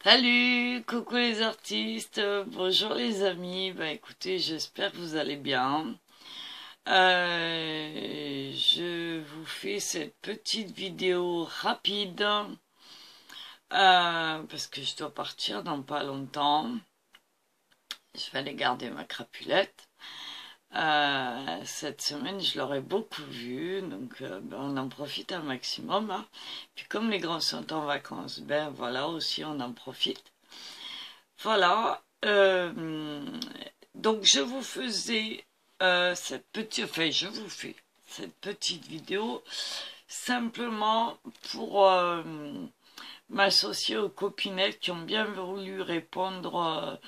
Salut, coucou les artistes, bonjour les amis, écoutez, j'espère que vous allez bien. Je vous fais cette petite vidéo rapide, parce que je dois partir dans pas longtemps. Je vais aller garder ma crapulette. Cette semaine, je l'aurai beaucoup vu, donc on en profite un maximum, hein. Puis comme les grands sont en vacances, voilà aussi on en profite. Voilà, donc je vous faisais je vous fais cette petite vidéo simplement pour m'associer aux copinettes qui ont bien voulu répondre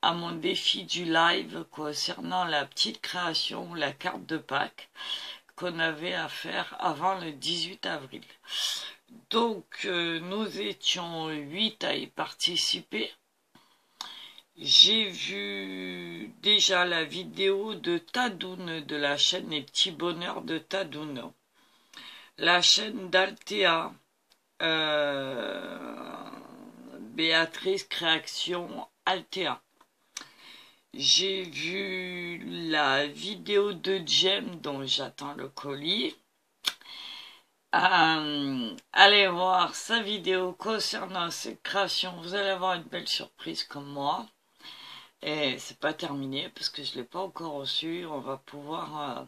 à mon défi du live concernant la petite création, la carte de Pâques qu'on avait à faire avant le 18 avril. Donc nous étions 8 à y participer. J'ai vu déjà la vidéo de Tadoun de la chaîne Les Petits Bonheurs de Tadoun, la chaîne d'Altea, Béatrice Création Altea. J'ai vu la vidéo de Jem dont j'attends le colis. Allez voir sa vidéo concernant cette création, vous allez avoir une belle surprise comme moi. Et c'est pas terminé parce que je l'ai pas encore reçu. On va pouvoir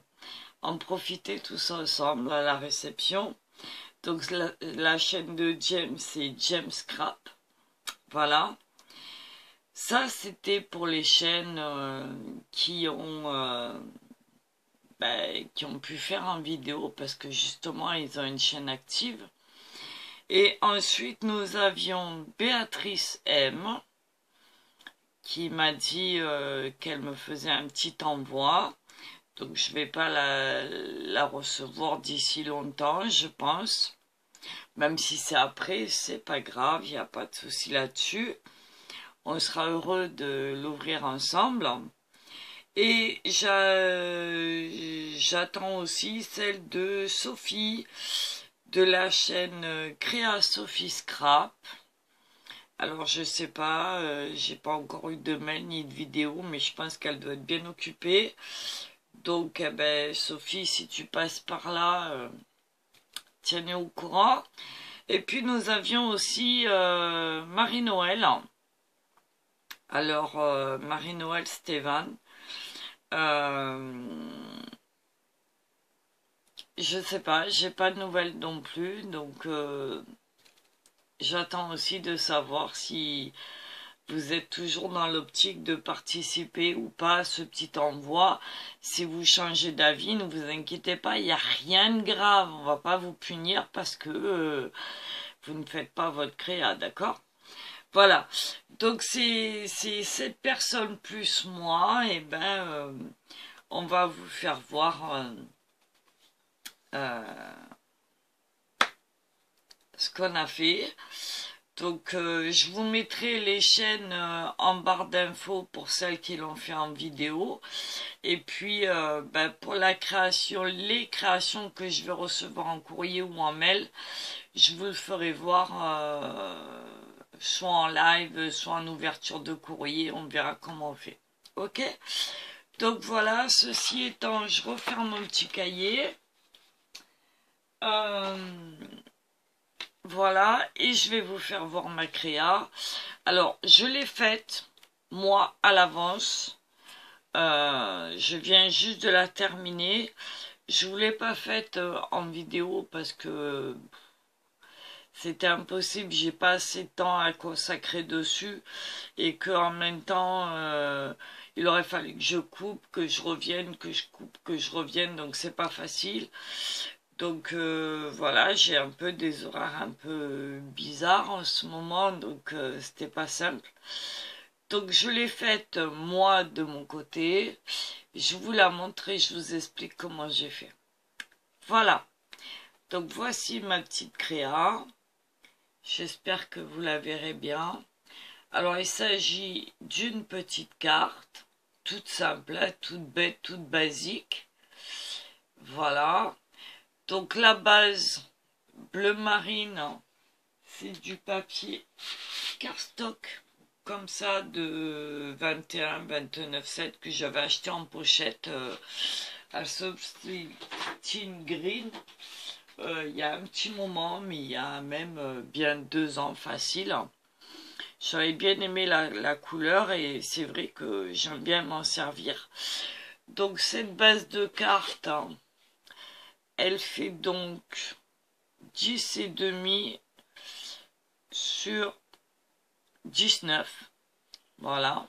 en profiter tous ensemble à la réception. Donc la chaîne de James, c'est James Scrap. Voilà. Ça, c'était pour les chaînes qui ont pu faire en vidéo parce que justement, ils ont une chaîne active. Et ensuite, nous avions Béatrice M, qui m'a dit qu'elle me faisait un petit envoi. Donc je vais pas la recevoir d'ici longtemps, je pense. Même si c'est après, c'est pas grave, il n'y a pas de souci là-dessus. On sera heureux de l'ouvrir ensemble. Et j'attends aussi celle de Sophie, de la chaîne Créa Sophie Scrap. Alors je sais pas, j'ai pas encore eu de mail ni de vidéo, mais je pense qu'elle doit être bien occupée. Donc Sophie, si tu passes par là, tiens-nous au courant. Et puis nous avions aussi Marie-Noël. Alors Marie-Noël Stéphane, je sais pas, j'ai pas de nouvelles non plus, donc j'attends aussi de savoir si vous êtes toujours dans l'optique de participer ou pas à ce petit envoi. Si vous changez d'avis, ne vous inquiétez pas, il n'y a rien de grave. On va pas vous punir parce que vous ne faites pas votre créa, d'accord? Voilà. Donc c'est cette personne plus moi, et on va vous faire voir ce qu'on a fait. Donc je vous mettrai les chaînes en barre d'infos pour celles qui l'ont fait en vidéo. Et puis pour la création, les créations que je vais recevoir en courrier ou en mail, je vous le ferai voir soit en live, soit en ouverture de courrier. On verra comment on fait. Ok? Donc voilà, ceci étant, je referme mon petit cahier. Voilà, et je vais vous faire voir ma créa. Alors, je l'ai faite, moi, à l'avance. Je viens juste de la terminer. Je ne l'ai pas faite en vidéo parce que c'était impossible. J'ai pas assez de temps à consacrer dessus. Et qu'en même temps, il aurait fallu que je coupe, que je revienne, que je coupe, que je revienne. Donc, c'est pas facile. Donc voilà, j'ai un peu des horaires un peu bizarres en ce moment, donc c'était pas simple. Donc je l'ai faite moi de mon côté. Je vous la montre et je vous explique comment j'ai fait. Voilà. Donc voici ma petite créa. J'espère que vous la verrez bien. Alors il s'agit d'une petite carte, toute simple, hein, toute bête, toute basique. Voilà. Donc la base bleu marine, c'est du papier cardstock comme ça de 21-29/7 que j'avais acheté en pochette à Substitine Green il y a un petit moment, mais il y a même bien 2 ans facile. J'avais bien aimé la couleur et c'est vrai que j'aime bien m'en servir. Donc cette base de cartes, hein, elle fait donc 10,5 sur 19. Voilà.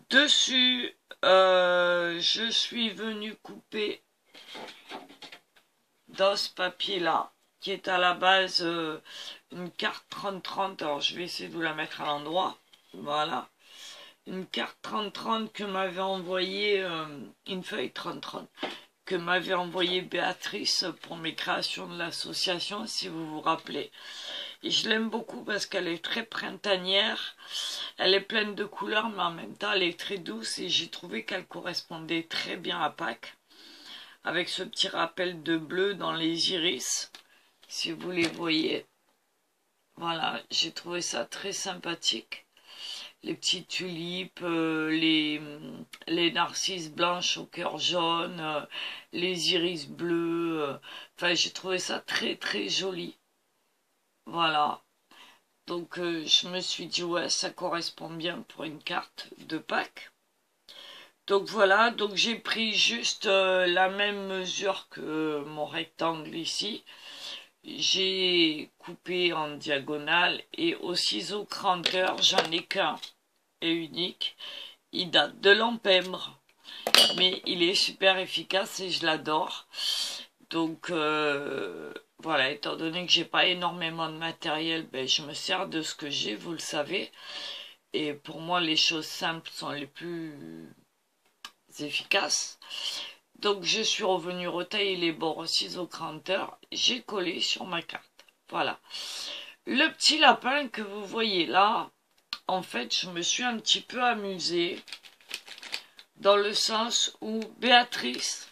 Dessus, je suis venue couper dans ce papier-là, qui est à la base une carte 30-30. Alors, je vais essayer de vous la mettre à l'endroit. Voilà. Une carte 30-30 que m'avait envoyé, une feuille 30-30, que m'avait envoyé Béatrice pour mes créations de l'association, si vous vous rappelez. Et je l'aime beaucoup parce qu'elle est très printanière, elle est pleine de couleurs, mais en même temps elle est très douce et j'ai trouvé qu'elle correspondait très bien à Pâques, avec ce petit rappel de bleu dans les iris, si vous les voyez. Voilà, j'ai trouvé ça très sympathique. Les petites tulipes, les narcisses blanches au cœur jaune, les iris bleus, enfin j'ai trouvé ça très très joli. Voilà, donc je me suis dit ouais, ça correspond bien pour une carte de Pâques. Donc voilà, donc j'ai pris juste la même mesure que mon rectangle ici. J'ai coupé en diagonale et au ciseau cranteur, j'en ai qu'un et unique. Il date de l'Ampèbre, mais il est super efficace et je l'adore. Donc voilà, étant donné que j'ai pas énormément de matériel, ben, je me sers de ce que j'ai, vous le savez. Et pour moi, les choses simples sont les plus efficaces. Donc je suis revenue retailler les bords au ciseau cranteur, j'ai collé sur ma carte. Voilà. Le petit lapin que vous voyez là, en fait, je me suis un petit peu amusée dans le sens où Béatrice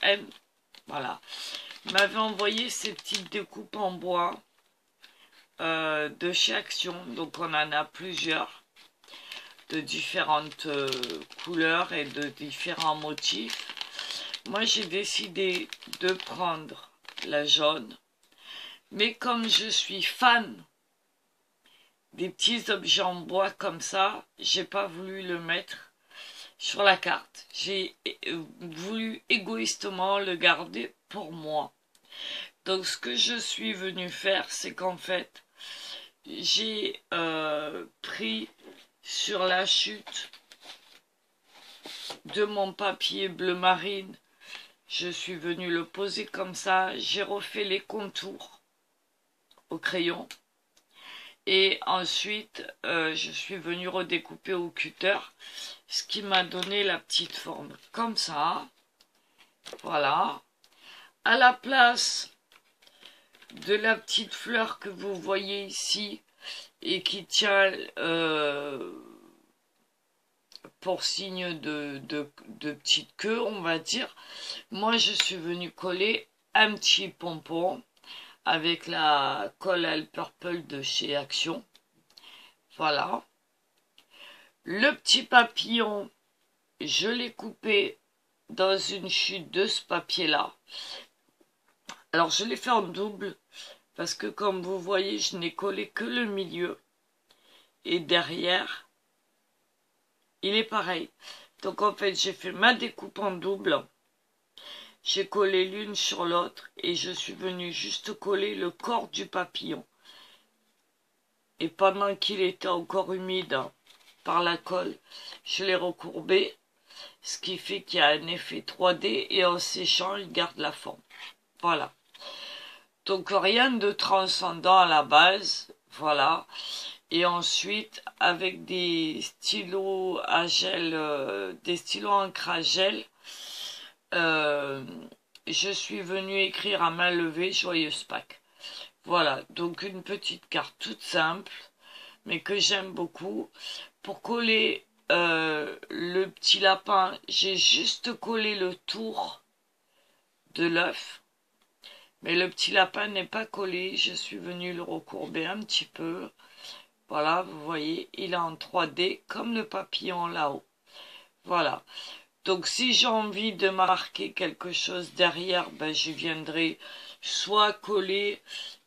M, voilà, m'avait envoyé ces petites découpes en bois de chez Action. Donc on en a plusieurs de différentes couleurs et de différents motifs. Moi j'ai décidé de prendre la jaune, mais comme je suis fan des petits objets en bois comme ça, j'ai pas voulu le mettre sur la carte. J'ai voulu égoïstement le garder pour moi. Donc ce que je suis venu faire, c'est qu'en fait, j'ai pris sur la chute de mon papier bleu marine, je suis venu le poser comme ça, j'ai refait les contours au crayon. Et ensuite, je suis venu redécouper au cutter, ce qui m'a donné la petite forme comme ça. Voilà. À la place de la petite fleur que vous voyez ici et qui tient pour signe de petite queue, on va dire, moi je suis venu coller un petit pompon avec la colle à purple de chez Action. Voilà. Le petit papillon, je l'ai coupé dans une chute de ce papier-là. Alors, je l'ai fait en double, parce que comme vous voyez, je n'ai collé que le milieu. Et derrière, il est pareil. Donc, en fait, j'ai fait ma découpe en double. J'ai collé l'une sur l'autre et je suis venue juste coller le corps du papillon. Et pendant qu'il était encore humide par la colle, je l'ai recourbé, ce qui fait qu'il y a un effet 3D et en séchant, il garde la forme. Voilà. Donc rien de transcendant à la base, voilà. Et ensuite, avec des stylos à gel, des stylos encre à gel, je suis venue écrire à main levée Joyeuse Pâques. Voilà, donc une petite carte toute simple, mais que j'aime beaucoup. Pour coller le petit lapin, j'ai juste collé le tour de l'œuf. Mais le petit lapin n'est pas collé, je suis venue le recourber un petit peu. Voilà, vous voyez, il est en 3D comme le papillon là-haut. Voilà. Donc si j'ai envie de marquer quelque chose derrière, ben, je viendrai soit coller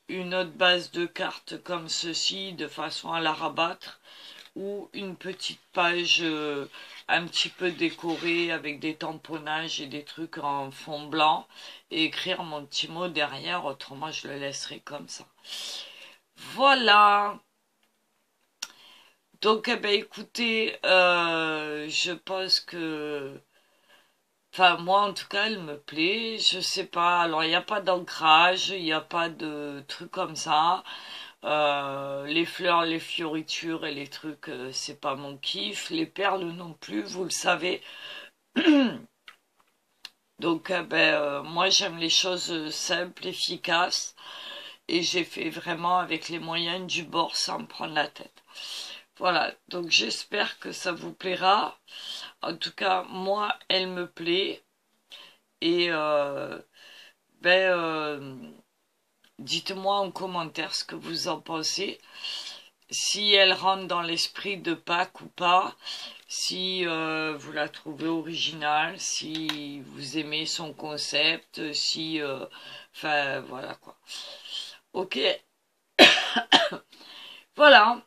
une autre base de cartes comme ceci, de façon à la rabattre, ou une petite page un petit peu décorée avec des tamponnages et des trucs en fond blanc, et écrire mon petit mot derrière, autrement je le laisserai comme ça. Voilà. Donc, eh ben, écoutez, je pense que... Enfin, moi, en tout cas, elle me plaît. Je sais pas. Alors, il n'y a pas d'ancrage, il n'y a pas de trucs comme ça. Les fleurs, les fioritures et les trucs, c'est pas mon kiff. Les perles non plus, vous le savez. Donc, ben, moi, j'aime les choses simples, efficaces. Et j'ai fait vraiment avec les moyens du bord sans me prendre la tête. Voilà, donc j'espère que ça vous plaira. En tout cas, moi, elle me plaît. Et ben, dites-moi en commentaire ce que vous en pensez. Si elle rentre dans l'esprit de Pâques ou pas. Si vous la trouvez originale. Si vous aimez son concept. Si... enfin, voilà quoi. Ok. Voilà.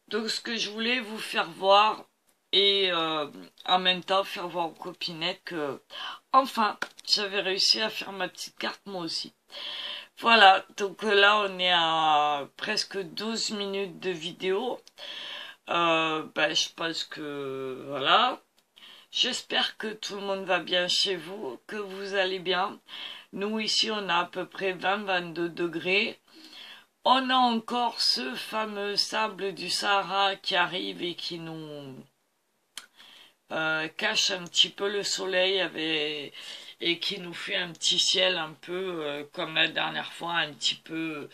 Donc ce que je voulais vous faire voir et en même temps faire voir aux copinettes que enfin j'avais réussi à faire ma petite carte moi aussi. Voilà, donc là on est à presque 12 minutes de vidéo. Ben, je pense que voilà. J'espère que tout le monde va bien chez vous, que vous allez bien. Nous ici on a à peu près 20-22 degrés. On a encore ce fameux sable du Sahara qui arrive et qui nous cache un petit peu le soleil et qui nous fait un petit ciel un peu comme la dernière fois, un petit peu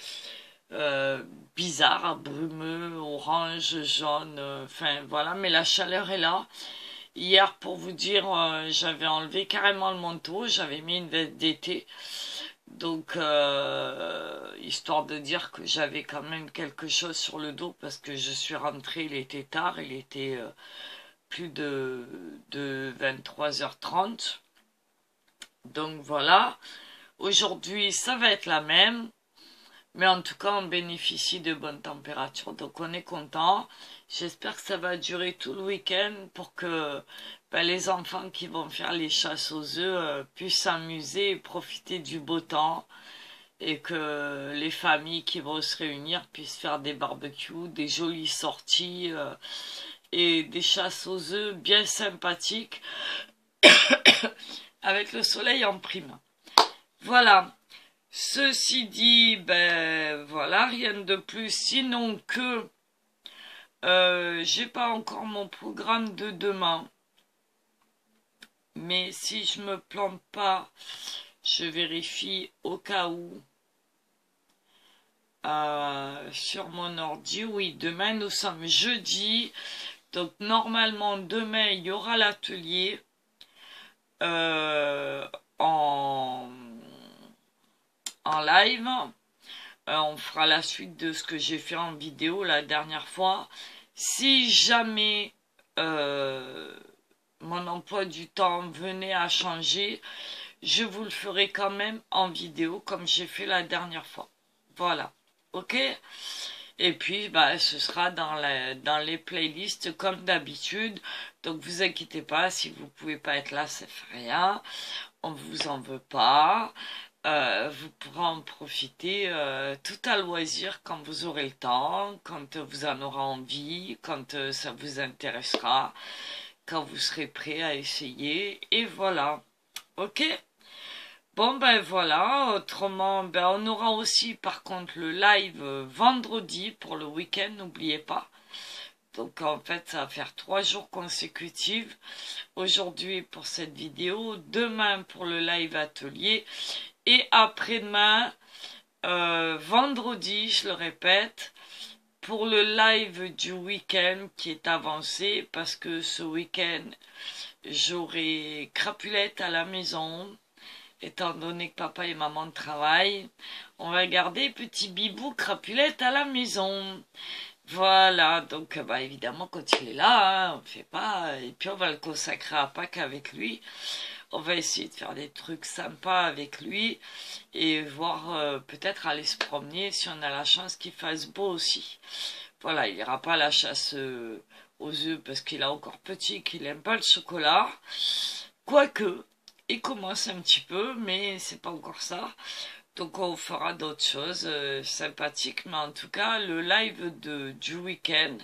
euh, bizarre, brumeux, orange, jaune, enfin voilà, mais la chaleur est là. Hier, pour vous dire, j'avais enlevé carrément le manteau, j'avais mis une veste d'été. Donc, histoire de dire que j'avais quand même quelque chose sur le dos parce que je suis rentrée, il était tard, il était plus de 23h30. Donc voilà, aujourd'hui ça va être la même, mais en tout cas on bénéficie de bonnes températures, donc on est content. J'espère que ça va durer tout le week-end pour que ben, les enfants qui vont faire les chasses aux œufs puissent s'amuser et profiter du beau temps. Et que les familles qui vont se réunir puissent faire des barbecues, des jolies sorties et des chasses aux œufs bien sympathiques avec le soleil en prime. Voilà. Ceci dit, ben voilà, rien de plus, sinon que j'ai pas encore mon programme de demain. Mais si je me plante pas, je vérifie au cas où. Sur mon ordi, oui, demain nous sommes jeudi, donc normalement demain il y aura l'atelier en live. On fera la suite de ce que j'ai fait en vidéo la dernière fois. Si jamais mon emploi du temps venait à changer, je vous le ferai quand même en vidéo comme j'ai fait la dernière fois. Voilà. Ok? Et puis, bah, ce sera dans les playlists comme d'habitude. Donc, vous inquiétez pas, si vous pouvez pas être là, ça fait rien. On vous en veut pas. Vous pourrez en profiter tout à loisir quand vous aurez le temps, quand vous en aurez envie, quand ça vous intéressera, quand vous serez prêt à essayer. Et voilà. Ok? Bon ben voilà, autrement ben on aura aussi par contre le live vendredi pour le week-end, n'oubliez pas. Donc en fait ça va faire 3 jours consécutifs. Aujourd'hui pour cette vidéo, demain pour le live atelier et après-demain, vendredi, je le répète, pour le live du week-end qui est avancé parce que ce week-end j'aurai crapulette à la maison. étant donné que papa et maman travaillent, on va garder petit Bibou Crapulette à la maison. Voilà, donc bah, évidemment quand il est là, on ne fait pas, et puis on va le consacrer à Pâques avec lui. On va essayer de faire des trucs sympas avec lui et voir peut-être aller se promener si on a la chance qu'il fasse beau aussi. Voilà, il ira pas à la chasse aux œufs parce qu'il est encore petit, qu'il aime pas le chocolat. Quoique, il commence un petit peu, mais c'est pas encore ça. Donc on fera d'autres choses sympathiques, mais en tout cas, le live du week-end,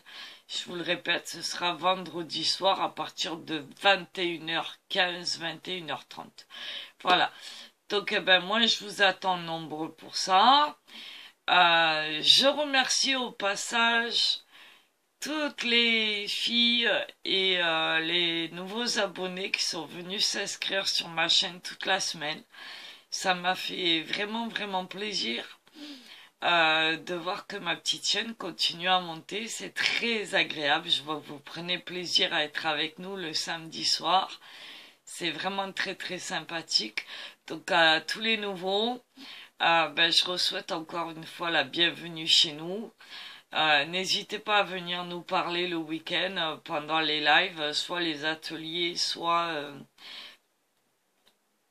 je vous le répète, ce sera vendredi soir à partir de 21h15, 21h30. Voilà. Donc ben moi, je vous attends nombreux pour ça. Je remercie au passage toutes les filles et les nouveaux abonnés qui sont venus s'inscrire sur ma chaîne toute la semaine. Ça m'a fait vraiment vraiment plaisir de voir que ma petite chaîne continue à monter. C'est très agréable. Je vois que vous prenez plaisir à être avec nous le samedi soir. C'est vraiment très très sympathique. Donc à tous les nouveaux, ben, je souhaite encore une fois la bienvenue chez nous. N'hésitez pas à venir nous parler le week-end pendant les lives, soit les ateliers, soit...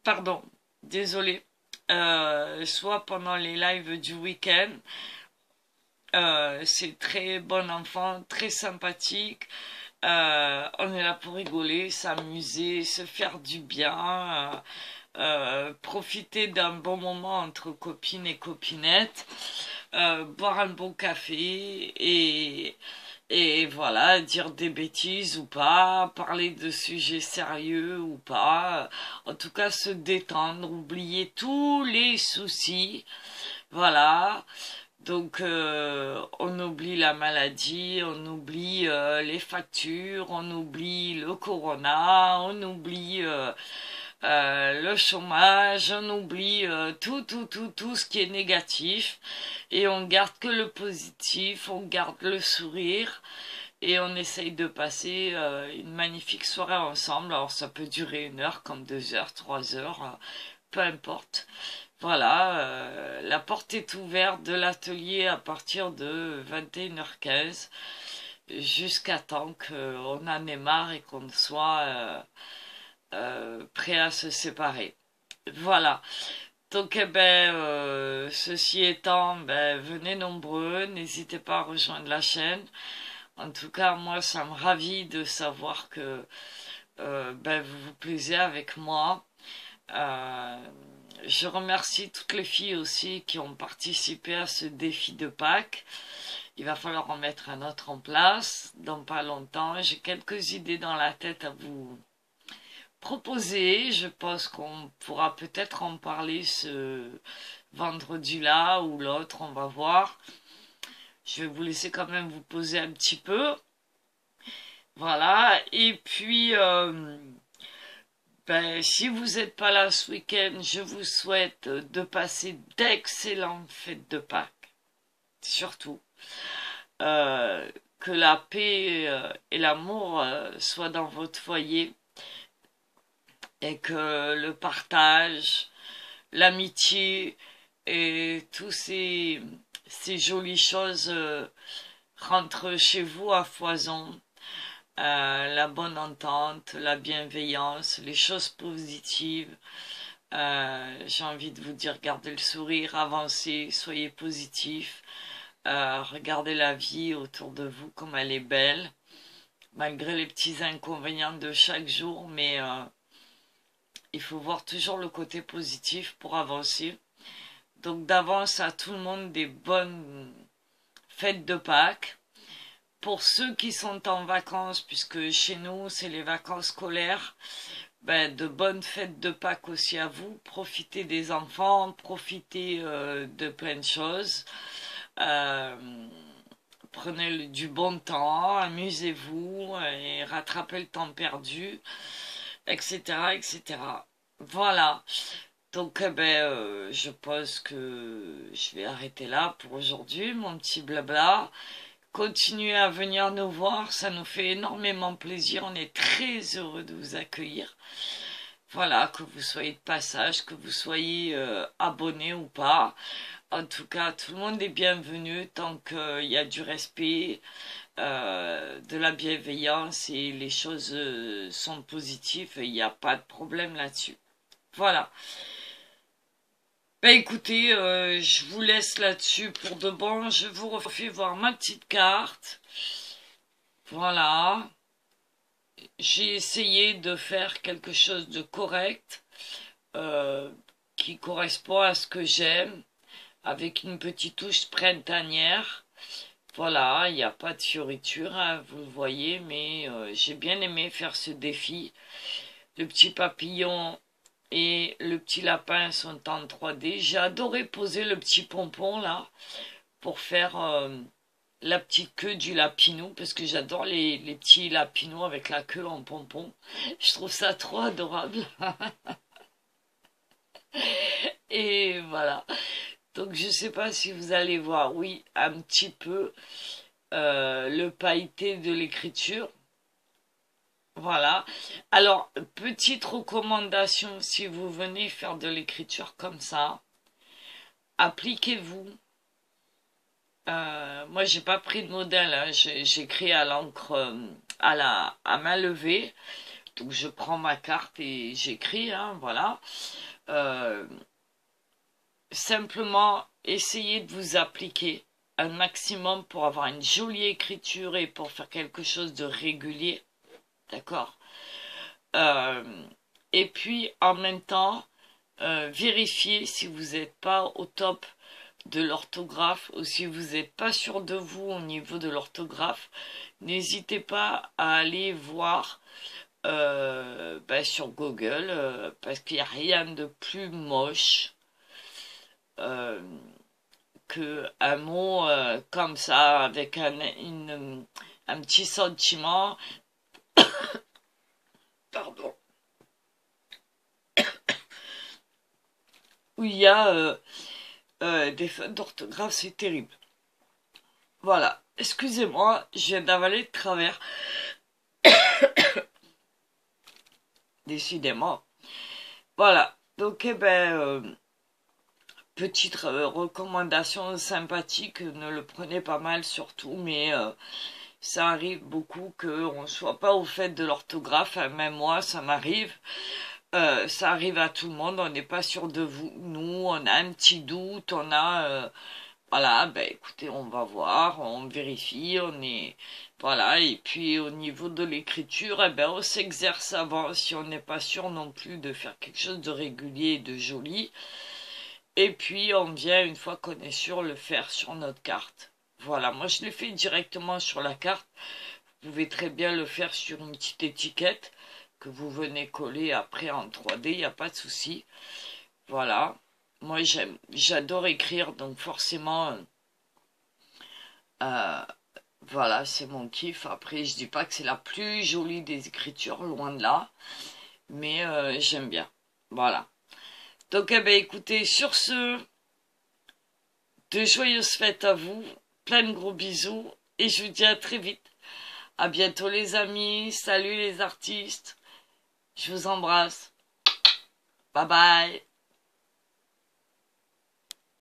pardon, désolé. Soit pendant les lives du week-end. C'est très bon enfant, très sympathique. On est là pour rigoler, s'amuser, se faire du bien, profiter d'un bon moment entre copines et copinettes, boire un bon café et voilà, dire des bêtises ou pas, parler de sujets sérieux ou pas, en tout cas se détendre, oublier tous les soucis, voilà. Donc on oublie la maladie, on oublie les factures, on oublie le corona, on oublie le chômage, on oublie tout ce qui est négatif et on garde que le positif, on garde le sourire et on essaye de passer une magnifique soirée ensemble. Alors ça peut durer 1 heure comme 2 heures, 3 heures, peu importe. Voilà, la porte est ouverte de l'atelier à partir de 21h15 jusqu'à temps qu'on en ait marre et qu'on soit prêt à se séparer. Voilà. Donc, eh ben, ceci étant, ben, venez nombreux, n'hésitez pas à rejoindre la chaîne. En tout cas, moi, ça me ravit de savoir que ben, vous vous plaisez avec moi. Je remercie toutes les filles aussi qui ont participé à ce défi de Pâques. Il va falloir en mettre un autre en place dans pas longtemps. J'ai quelques idées dans la tête à vous proposer. Je pense qu'on pourra peut-être en parler ce vendredi-là ou l'autre, on va voir. Je vais vous laisser quand même vous poser un petit peu. Voilà, et puis... ben, si vous n'êtes pas là ce week-end, je vous souhaite de passer d'excellentes fêtes de Pâques. Surtout. Que la paix et l'amour soient dans votre foyer. Et que le partage, l'amitié et tous ces jolies choses rentrent chez vous à foison. La bonne entente, la bienveillance, les choses positives. J'ai envie de vous dire, gardez le sourire, avancez, soyez positifs, regardez la vie autour de vous comme elle est belle, malgré les petits inconvénients de chaque jour, mais il faut voir toujours le côté positif pour avancer. Donc d'avance à tout le monde des bonnes fêtes de Pâques. Pour ceux qui sont en vacances, puisque chez nous c'est les vacances scolaires, ben, de bonnes fêtes de Pâques aussi à vous. Profitez des enfants, profitez de plein de choses. Prenez du bon temps, amusez-vous et rattrapez le temps perdu, etc., etc. Voilà. Donc, ben, je pense que je vais arrêter là pour aujourd'hui, mon petit blabla. Continuez à venir nous voir, ça nous fait énormément plaisir, on est très heureux de vous accueillir. Voilà, que vous soyez de passage, que vous soyez abonné ou pas. En tout cas, tout le monde est bienvenu tant qu'il y a du respect, de la bienveillance et les choses sont positives, il n'y a pas de problème là-dessus. Voilà. Ben écoutez, je vous laisse là-dessus pour de bon. Je vous refais voir ma petite carte. Voilà. J'ai essayé de faire quelque chose de correct, qui correspond à ce que j'aime, avec une petite touche printanière. Voilà, il n'y a pas de fioriture, hein, vous le voyez, mais j'ai bien aimé faire ce défi. Le petit papillon et le petit lapin sont en 3D. J'ai adoré poser le petit pompon là pour faire la petite queue du lapinou parce que j'adore les petits lapinous avec la queue en pompon. Je trouve ça trop adorable. Et voilà. Donc je sais pas si vous allez voir, oui, un petit peu le pailleté de l'écriture. Voilà. Alors, petite recommandation, si vous venez faire de l'écriture comme ça, appliquez-vous. Moi, j'ai pas pris de modèle, hein. J'écris à l'encre à main levée. Donc, je prends ma carte et j'écris, hein, voilà. Euh, Simplement, essayez de vous appliquer un maximum pour avoir une jolie écriture et pour faire quelque chose de régulier. D'accord? Euh, et puis, en même temps, vérifiez si vous n'êtes pas au top de l'orthographe ou si vous n'êtes pas sûr de vous au niveau de l'orthographe. N'hésitez pas à aller voir sur Google parce qu'il n'y a rien de plus moche euh, que un mot comme ça avec un petit sentiment. Pardon. Où il y a des fautes d'orthographe, c'est terrible. Voilà. Excusez-moi, je viens d'avaler de travers. Décidément. Voilà. Donc, eh ben, petite recommandation sympathique, ne le prenez pas mal surtout, mais ça arrive beaucoup qu'on ne soit pas au fait de l'orthographe, hein, même moi, ça m'arrive. Ça arrive à tout le monde, on n'est pas sûr de vous. Nous, on a un petit doute, on a... voilà, ben écoutez, on va voir, on vérifie, on est... Voilà, et puis au niveau de l'écriture, eh ben on s'exerce avant si on n'est pas sûr non plus de faire quelque chose de régulier et de joli. Et puis on vient, une fois qu'on est sûr, le faire sur notre carte. Voilà, moi je l'ai fait directement sur la carte. Vous pouvez très bien le faire sur une petite étiquette que vous venez coller après en 3D, il n'y a pas de souci. Voilà. Moi, j'adore écrire, donc forcément, euh, voilà, c'est mon kiff. Après, je dis pas que c'est la plus jolie des écritures, loin de là, mais j'aime bien. Voilà. Donc, eh ben, écoutez, sur ce, de joyeuses fêtes à vous, plein de gros bisous, et je vous dis à très vite. À bientôt les amis, salut les artistes, je vous embrasse. Bye bye.